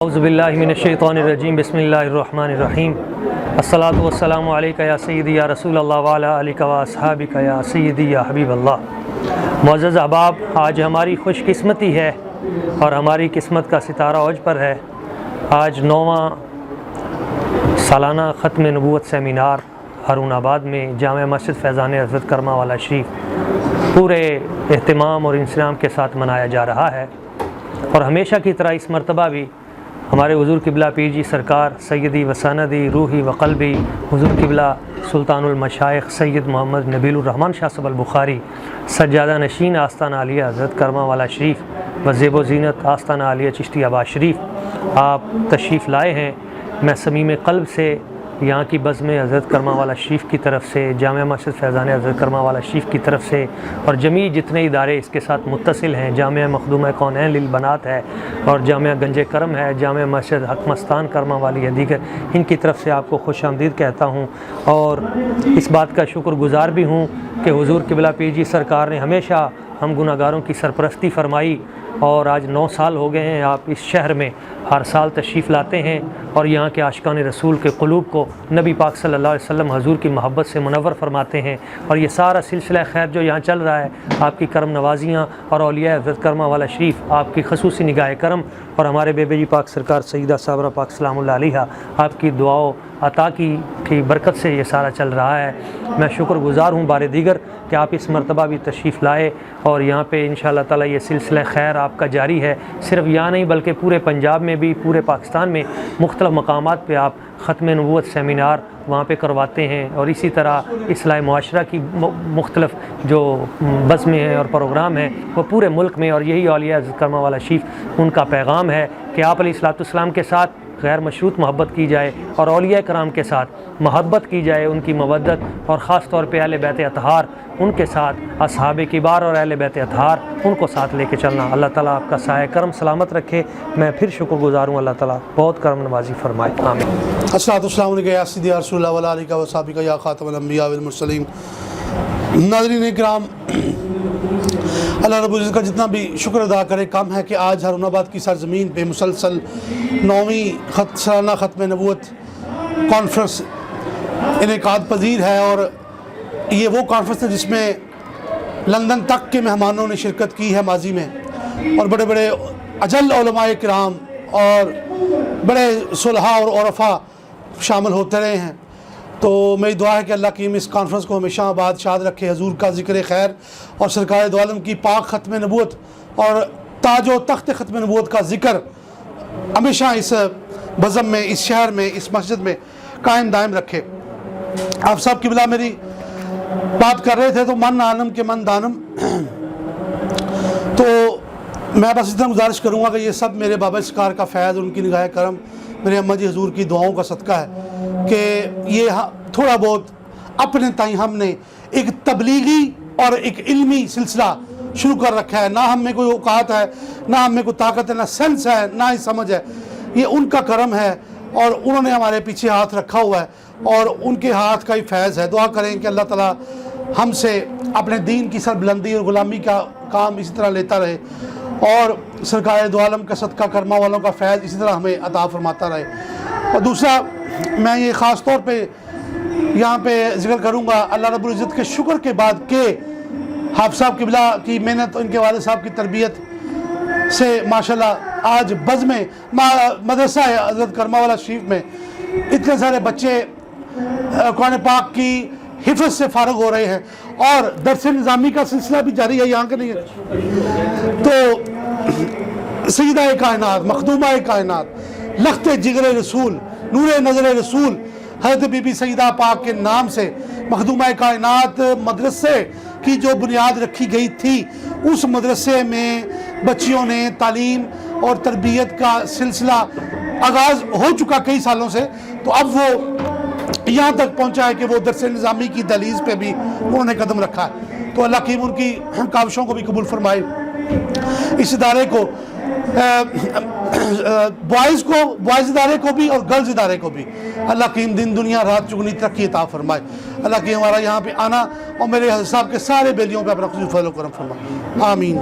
اعوذ باللہ من الشیطان الرجیم بسم اللہ الرحمن الرحیم الصلاۃ والسلام علیکہ یا سیدی یا رسول اللہ وعلی آلہ و اصحابہ یا سیدی یا حبیب اللہ۔ معزز احباب، آج ہماری خوش قسمتی ہے اور ہماری قسمت کا ستارہ عوج پر ہے۔ آج 9واں سالانہ ختم نبوت سیمینار ہارون آباد میں جامع مسجد فیضان حضرت کرما والا شریف پورے اہتمام اور انصرام کے ساتھ منایا جا رہا ہے، اور ہمیشہ کی طرح اس مرتبہ بھی ہمارے حضور قبلہ پیر جی سرکار سیدی و سندی روحی و قلبی حضور قبلہ سلطان المشائخ سید محمد نبیل الرحمن شاہ صاحب البخاری سجادہ نشین آستانہ عالیہ حضرت کرما والا شریف و زیب و زینت آستانہ عالیہ چشتی آباد شریف آپ تشریف لائے ہیں۔ میں صمیم قلب سے یہاں کی بزم حضرت کرما والا شریف کی طرف سے، جامع مسجد فیضان حضرت کرما والا شریف کی طرف سے، اور جمیع جتنے ادارے اس کے ساتھ متصل ہیں، جامع مخدومہ کونین للبنات ہے اور جامع گنج کرم ہے، جامع مسجد حق مستان کرما والی ہے، دیگر ان کی طرف سے آپ کو خوش آمدید کہتا ہوں، اور اس بات کا شکر گزار بھی ہوں کہ حضور قبلہ پیر جی سرکار نے ہمیشہ ہم گناہگاروں کی سرپرستی فرمائی، اور آج 9 سال ہو گئے ہیں آپ اس شہر میں ہر سال تشریف لاتے ہیں اور یہاں کے عاشقان رسول کے قلوب کو نبی پاک صلی اللہ علیہ وسلم حضور کی محبت سے منور فرماتے ہیں، اور یہ سارا سلسلہ خیر جو یہاں چل رہا ہے آپ کی کرم نوازیاں اور اولیاء حضرت کرما والا شریف آپ کی خصوصی نگاہ کرم اور ہمارے بے جی پاک سرکار سیدہ صابرہ پاک سلام اللہ علیہ آپ کی دعاؤں عطا کی برکت سے یہ سارا چل رہا ہے۔ میں شکر گزار ہوں بار دیگر کہ آپ اس مرتبہ بھی تشریف لائے، اور یہاں پہ انشاءاللہ تعالی یہ سلسلہ خیر آپ کا جاری ہے، صرف یہاں نہیں بلکہ پورے پنجاب میں بھی، پورے پاکستان میں مختلف مقامات پہ آپ ختم نبوت سیمینار وہاں پہ کرواتے ہیں، اور اسی طرح اصلاح معاشرہ کی مختلف جو بزمیں ہیں اور پروگرام ہیں وہ پورے ملک میں، اور یہی اولیاء حضرت کرما والا شریف ان کا پیغام ہے کہ آپ علیہ الصلوۃ والسلام کے ساتھ غیر مشروط محبت کی جائے اور اولیاء کرام کے ساتھ محبت کی جائے، ان کی مودت، اور خاص طور پہ اہل بیت اطہار ان کے ساتھ اصحاب کبار اور اہل بیت اطہار ان کو ساتھ لے کے چلنا۔ اللہ تعالیٰ آپ کا سایہ کرم سلامت رکھے۔ میں پھر شکر گزار ہوں، اللہ تعالیٰ بہت کرم نوازی فرمائے، آمین۔ السلام علیکم یا سیدی یا رسول اللہ وعلی آلہ و صحبہ یا خاتم الانبیاء والمرسلین۔ ناظرین اکرام، اللہ رب العزت کا جتنا بھی شکر ادا کرے کم ہے کہ آج ہارون آباد کی سرزمین پہ مسلسل 9ویں سالانہ ختم نبوت کانفرنس انعقاد پذیر ہے، اور یہ وہ کانفرنس ہے جس میں لندن تک کے مہمانوں نے شرکت کی ہے ماضی میں، اور بڑے بڑے اجل علماء کرام اور بڑے صلحاء اور عرفاء شامل ہوتے رہے ہیں۔ تو میری دعا ہے کہ اللہ کریم اس کانفرنس کو ہمیشہ آباد شاد رکھے، حضور کا ذکر خیر اور سرکار دو عالم کی پاک ختم نبوت اور تاج و تخت ختم نبوت کا ذکر ہمیشہ اس بزم میں، اس شہر میں، اس مسجد میں قائم دائم رکھے۔ آپ صاحب قبلہ میری بات کر رہے تھے تو من عالم کے من دانم، تو میں بس اتنا گزارش کروں گا کہ یہ سب میرے بابا سرکار کا فیض، ان کی نگاہ کرم، میرے اماں جی حضور کی دعاؤں کا صدقہ ہے کہ یہ تھوڑا بہت اپنے تائیں ہم نے ایک تبلیغی اور ایک علمی سلسلہ شروع کر رکھا ہے۔ نہ ہم میں کوئی اوقات ہے، نہ ہم میں کوئی طاقت ہے، نہ سینس ہے، نہ ہی سمجھ ہے، یہ ان کا کرم ہے، اور انہوں نے ہمارے پیچھے ہاتھ رکھا ہوا ہے، اور ان کے ہاتھ کا ہی فیض ہے۔ دعا کریں کہ اللہ تعالیٰ ہم سے اپنے دین کی سربلندی اور غلامی کا کام اسی طرح لیتا رہے، اور سرکار دو عالم کا صدقہ کرما والوں کا فیض اسی طرح ہمیں عطا فرماتا رہے۔ اور دوسرا میں یہ خاص طور پہ یہاں پہ ذکر کروں گا اللہ رب العزت کے شکر کے بعد کہ حافظ صاحب قبلہ کی محنت، ان کے والد صاحب کی تربیت سے ماشاءاللہ آج بزم مدرسہ حضرت کرما والا شریف میں اتنے سارے بچے قرآن پاک کی حفظ سے فارغ ہو رہے ہیں، اور درس نظامی کا سلسلہ بھی جاری ہے یہاں کے نہیں ہے۔ تو سیدہ کائنات، مخدومہ کائنات، لخت جگر رسول، نور نظر رسول حضرت بی بی سیدہ پاک کے نام سے مخدومہ کائنات مدرسے کی جو بنیاد رکھی گئی تھی، اس مدرسے میں بچیوں نے تعلیم اور تربیت کا سلسلہ آغاز ہو چکا کئی سالوں سے، تو اب وہ یہاں تک پہنچا ہے کہ وہ درس نظامی کی دہلیز پہ بھی انہوں نے قدم رکھا ہے۔ تو اللہ کریم ان کی کاوشوں کو بھی قبول فرمائے۔ اس ادارے کو بوائز ادارے کو بھی اور گرلز ادارے کو بھی اللہ کریم دن دنیا رات چگنی ترقی عطا فرمائے۔ اللہ کریم ہمارا یہاں پہ آنا اور میرے حضرت صاحب کے سارے بیلیوں پہ اپنا خصوصی فضل و کرم فرمائے، آمین۔